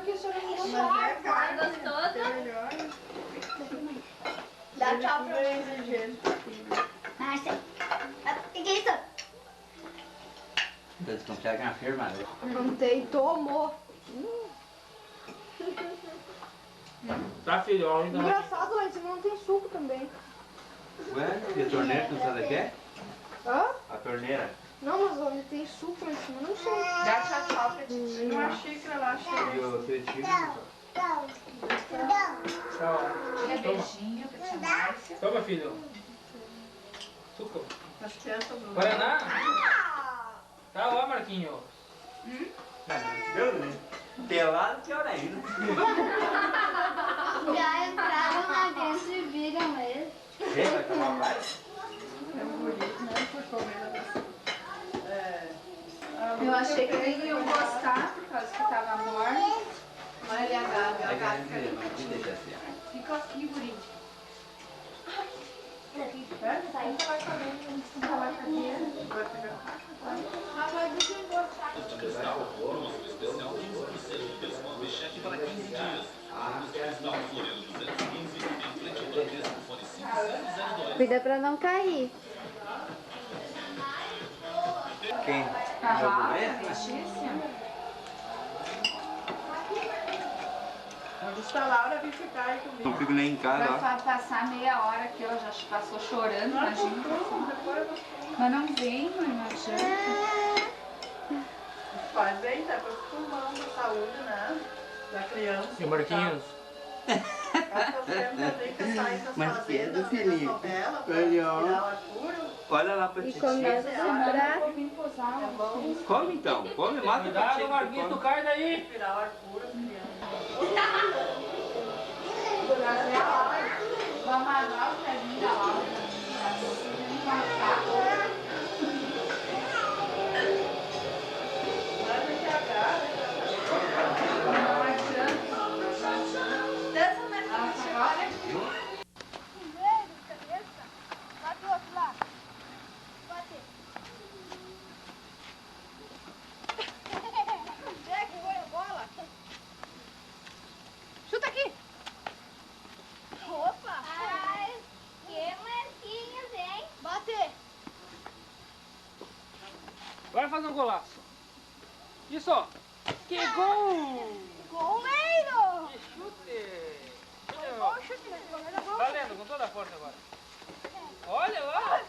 que a senhora me Mas é caro, gostoso. melhor. Dá tchau pra Bem você. exigente. Márcia. O que é isso? Eles conseguem afirmar. Plantei, tomou. Tá, filho, ó, então. Engraçado, lá em cima não tem suco também. Ué, e a torneira não sabe o que é? Hã? A torneira. Não, mas onde tem suco lá em cima, não sei. Dá tchau pra ti. Uma xícara lá, E cheia. o tretinho. Tchau. Tinha Toma. beijinho pra tia Márcia. Toma, filho. Suco. As crianças do... Guaraná. Tá, ó, Marquinhos. Deu, né? Pelado, pior ainda. Já entraram lá dentro e viram ele. Quem vai tomar mais? É um bonito, né? Por comer. É. Eu achei que nem iam gostar por causa que tava morno. Olha ali a Gabi, a É Gabi que fica ali. não deixa assim. Fica aqui, gurinho. Vamos falar com a Gabi, vamos falar com a Gabi. Vai pegar. Ah, mas deixa eu gostar. Cuida pra não cair. Quem? Aham, Meu Letícia. Onde está a Laura, vem ficar aí comigo. Não fico nem em casa, ó. Vai passar meia hora que ela já passou chorando, imagina. Mas não vem, mãe, não adianta. Faz bem, tá acostumando a saúde, né? Da criança. E o Marquinhos? Passa o tempo também que sai das Mas fazendas, cedo, da Felipe. novela, pra Olha, tirar ó. o ar puro. Olha lá pra E ti. começa a sobrar. Eu vim posar, É bom Come então, come, mata pra ti. Cuidado, Marquinhos, tu cai daí. tirar o ar puro, as crianças. Vamos amarrar o pezinho da Laura. Mas é que a Gabi, Não adianta. dança na frente, olha. Bate o outro lá. Bate. É, que foi a bola. Chuta aqui. Opa. Ai, que marquinhos, hein? Bate. Vai fazer um golaço. Isso, ó. Que gol! Goleiro. Que chute! Bom chute, mas o goleiro é bom. Valendo, com toda a força agora. Olha lá!